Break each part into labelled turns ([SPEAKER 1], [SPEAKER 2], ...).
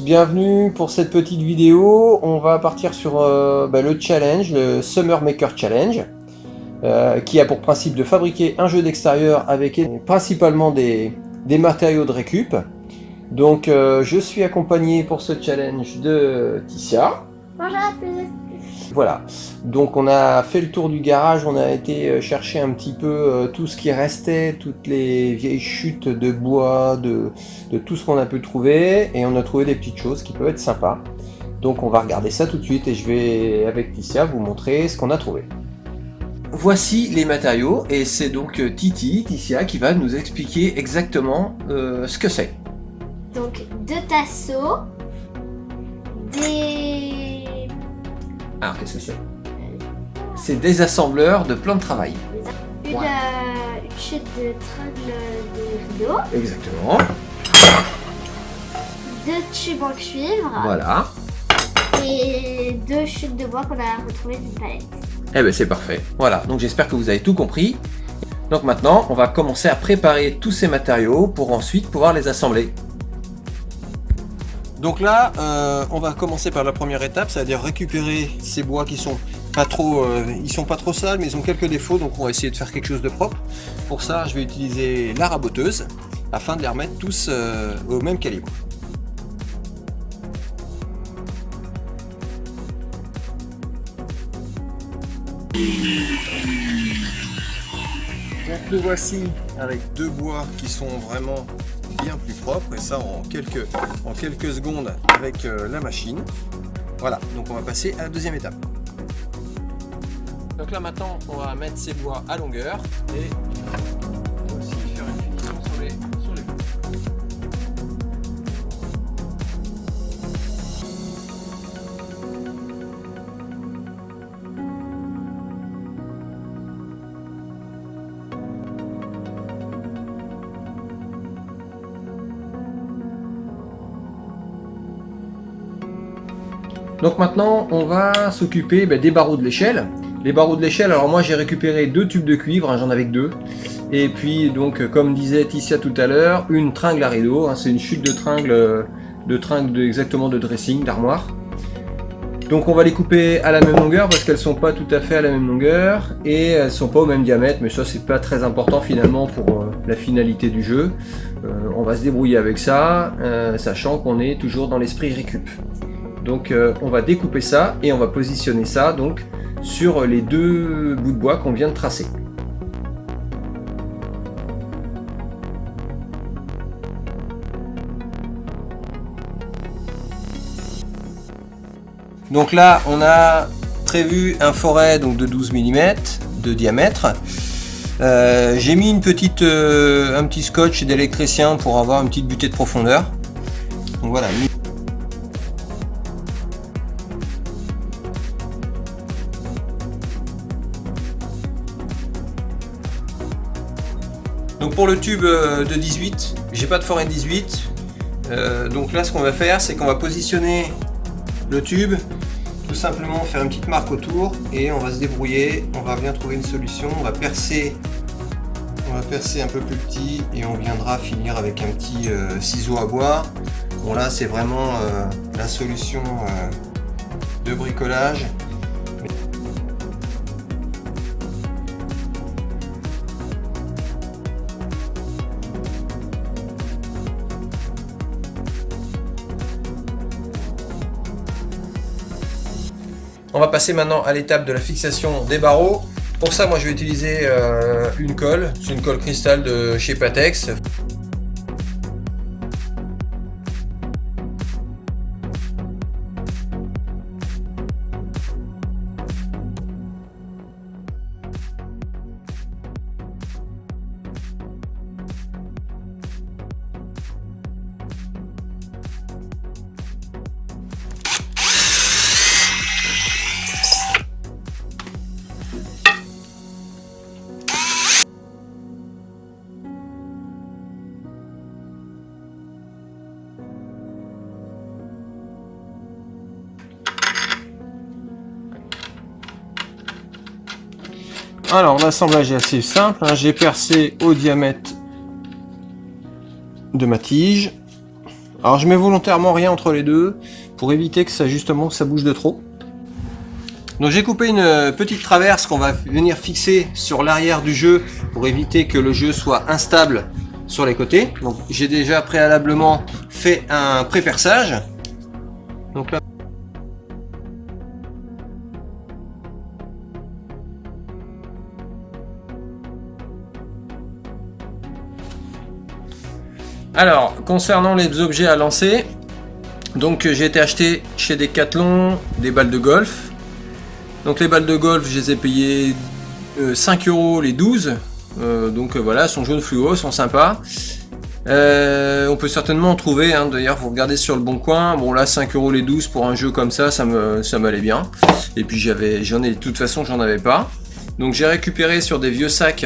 [SPEAKER 1] bienvenue pour cette petite vidéo. On va partir sur le challenge, le Summer Maker Challenge, qui a pour principe de fabriquer un jeu d'extérieur avec principalement des matériaux de récup. Donc je suis accompagné pour ce challenge de Ticia.
[SPEAKER 2] Bonjour à tous.
[SPEAKER 1] Voilà, donc on a fait le tour du garage, on a été chercher un petit peu tout ce qui restait, toutes les vieilles chutes de bois, de tout ce qu'on a pu trouver, et on a trouvé des petites choses qui peuvent être sympas. Donc on va regarder ça tout de suite et je vais avec Ticia vous montrer ce qu'on a trouvé. Voici les matériaux et c'est donc Ticia qui va nous expliquer exactement ce que c'est.
[SPEAKER 2] Donc deux tasseaux, des...
[SPEAKER 1] Ah, qu'est-ce que c'est? C'est des assembleurs de plans de travail.
[SPEAKER 2] Une chute de tringle de rideau.
[SPEAKER 1] Exactement.
[SPEAKER 2] Deux tubes en cuivre.
[SPEAKER 1] Voilà.
[SPEAKER 2] Et deux chutes de bois qu'on a retrouvées d'une palette.
[SPEAKER 1] Eh ben c'est parfait. Voilà, donc j'espère que vous avez tout compris. Donc maintenant, on va commencer à préparer tous ces matériaux pour ensuite pouvoir les assembler. Donc là, on va commencer par la première étape, c'est-à-dire récupérer ces bois qui sont pas trop, sales, mais ils ont quelques défauts, donc on va essayer de faire quelque chose de propre. Pour ça, je vais utiliser la raboteuse afin de les remettre tous au même calibre. Donc le voici avec deux bois qui sont vraiment bien plus propres, et ça en quelques secondes avec la machine. Voilà, donc on va passer à la deuxième étape. Donc là maintenant on va mettre ces bois à longueur et on va aussi faire une finition sur les bois. Donc maintenant on va s'occuper des barreaux de l'échelle. Les barreaux de l'échelle, alors moi j'ai récupéré deux tubes de cuivre, hein, j'en avais que deux. Et puis donc comme disait Ticia tout à l'heure, une tringle à rideau, hein, c'est une chute de tringle exactement de dressing, d'armoire. Donc on va les couper à la même longueur parce qu'elles sont pas tout à fait à la même longueur et elles sont pas au même diamètre, mais ça c'est pas très important finalement pour la finalité du jeu. On va se débrouiller avec ça, sachant qu'on est toujours dans l'esprit récup. Donc on va découper ça et on va positionner ça donc sur les deux bouts de bois qu'on vient de tracer. Donc là on a prévu un forêt donc de 12 mm de diamètre. J'ai mis un petit scotch d'électricien pour avoir une petite butée de profondeur. Donc voilà. Donc pour le tube de 18, j'ai pas de forêt de 18. Donc là ce qu'on va faire, c'est qu'on va positionner le tube, tout simplement faire une petite marque autour et on va se débrouiller, on va bien trouver une solution, on va percer un peu plus petit et on viendra finir avec un petit ciseau à bois. Bon là c'est vraiment la solution de bricolage. On va passer maintenant à l'étape de la fixation des barreaux. Pour ça, moi je vais utiliser une colle. C'est une colle cristal de chez Patex. Alors l'assemblage est assez simple, hein. J'ai percé au diamètre de ma tige. Alors je mets volontairement rien entre les deux pour éviter que ça justement que ça bouge de trop. Donc j'ai coupé une petite traverse qu'on va venir fixer sur l'arrière du jeu pour éviter que le jeu soit instable sur les côtés. Donc j'ai déjà préalablement fait un pré-perçage. Donc là. Alors, concernant les objets à lancer, donc j'ai été acheté chez Decathlon des balles de golf. Donc les balles de golf, je les ai payées 5 € les 12. Donc voilà, elles sont jaunes fluo, sont sympas. On peut certainement en trouver, hein, d'ailleurs vous regardez sur le bon coin. Bon là 5 € les 12 pour un jeu comme ça m'allait bien. Et puis de toute façon j'en avais pas. Donc j'ai récupéré sur des vieux sacs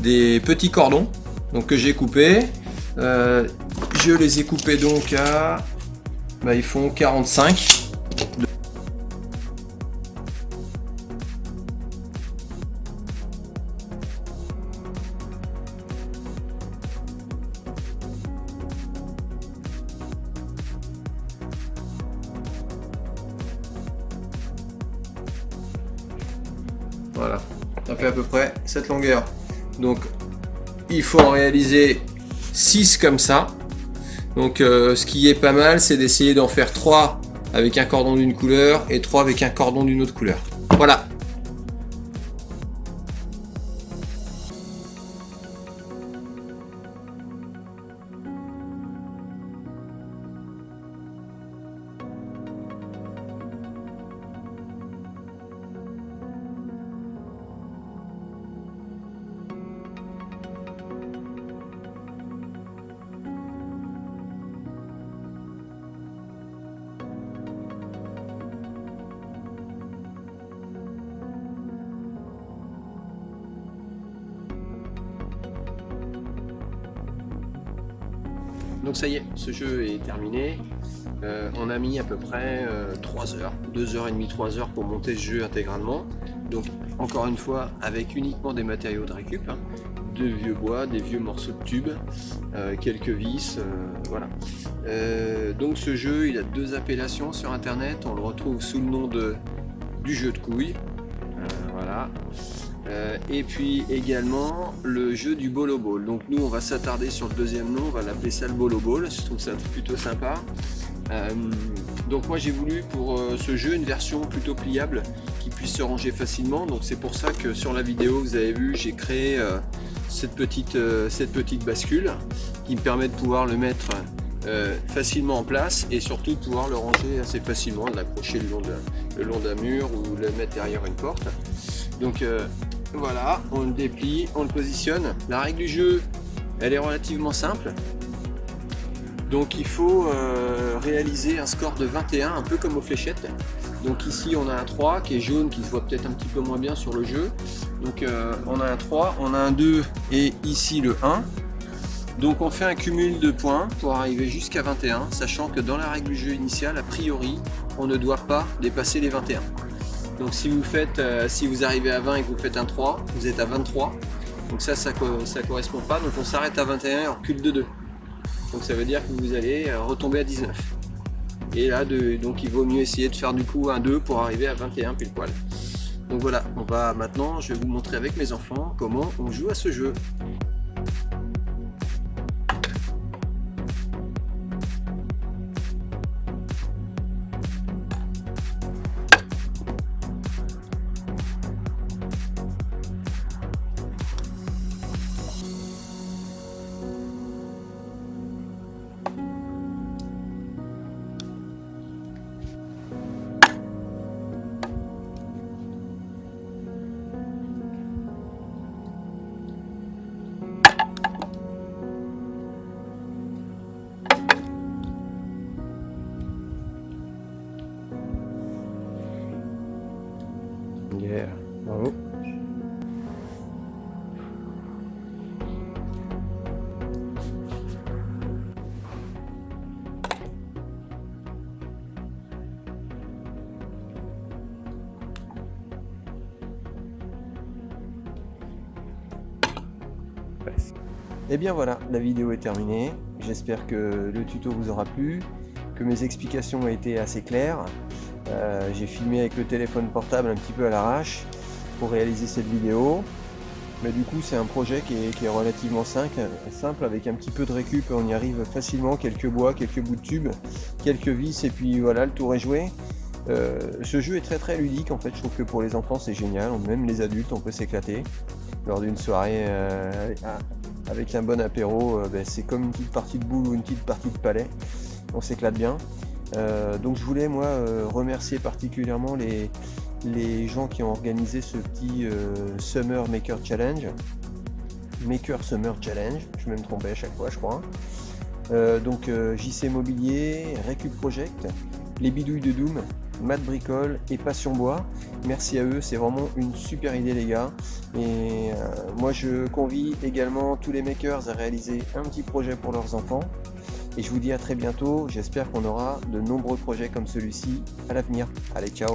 [SPEAKER 1] des petits cordons donc, que j'ai coupés. Je les ai coupés donc à... ils font 45. Voilà, ça fait à peu près cette longueur. Donc il faut en réaliser 6 comme ça. Donc ce qui est pas mal, c'est d'essayer d'en faire 3 avec un cordon d'une couleur et 3 avec un cordon d'une autre couleur. Voilà. Donc ça y est, ce jeu est terminé. On a mis à peu près 3 heures, 2h30, 3 heures pour monter ce jeu intégralement. Donc encore une fois avec uniquement des matériaux de récup, hein, de vieux bois, des vieux morceaux de tubes, quelques vis, voilà. Donc ce jeu il a 2 appellations sur internet, on le retrouve sous le nom du jeu de couilles, voilà. Et puis également le jeu du bolo ball. Donc nous on va s'attarder sur le deuxième nom, on va l'appeler ça le bolo ball, je trouve ça plutôt sympa. Donc moi j'ai voulu pour ce jeu une version plutôt pliable qui puisse se ranger facilement, donc c'est pour ça que sur la vidéo vous avez vu j'ai créé cette petite bascule qui me permet de pouvoir le mettre facilement en place et surtout de pouvoir le ranger assez facilement, de l'accrocher le long d'un mur ou le mettre derrière une porte. Donc voilà, on le déplie, on le positionne. La règle du jeu, elle est relativement simple. Donc il faut réaliser un score de 21, un peu comme aux fléchettes. Donc ici on a un 3 qui est jaune, qui se voit peut-être un petit peu moins bien sur le jeu. Donc on a un 3, on a un 2 et ici le 1. Donc on fait un cumul de points pour arriver jusqu'à 21, sachant que dans la règle du jeu initiale, a priori, on ne doit pas dépasser les 21. Donc si vous arrivez à 20 et que vous faites un 3, vous êtes à 23. Donc ça correspond pas. Donc on s'arrête à 21 et on recule de 2. Donc ça veut dire que vous allez retomber à 19. Et là, donc il vaut mieux essayer de faire du coup un 2 pour arriver à 21 pile poil. Donc voilà, maintenant, je vais vous montrer avec mes enfants comment on joue à ce jeu. Yeah, bravo. Et bien voilà, la vidéo est terminée. j'espère que le tuto vous aura plu, que mes explications ont été assez claires. J'ai filmé avec le téléphone portable un petit peu à l'arrache pour réaliser cette vidéo. Mais du coup c'est un projet qui est relativement simple, avec un petit peu de récup, on y arrive facilement, quelques bois, quelques bouts de tubes, quelques vis et puis voilà, le tour est joué. Ce jeu est très ludique en fait, je trouve que pour les enfants c'est génial, même les adultes on peut s'éclater lors d'une soirée avec un bon apéro, c'est comme une petite partie de boule ou une petite partie de palais, on s'éclate bien. Donc je voulais moi remercier particulièrement les gens qui ont organisé ce petit Summer Maker Challenge. Maker Summer Challenge, je vais me tromper à chaque fois je crois. Donc JC Mobilier, Récup Project, les bidouilles de Doom, Matt Bricole et Passion Bois. Merci à eux, c'est vraiment une super idée les gars. Et moi je convie également tous les makers à réaliser un petit projet pour leurs enfants. Et je vous dis à très bientôt, j'espère qu'on aura de nombreux projets comme celui-ci à l'avenir. Allez, ciao!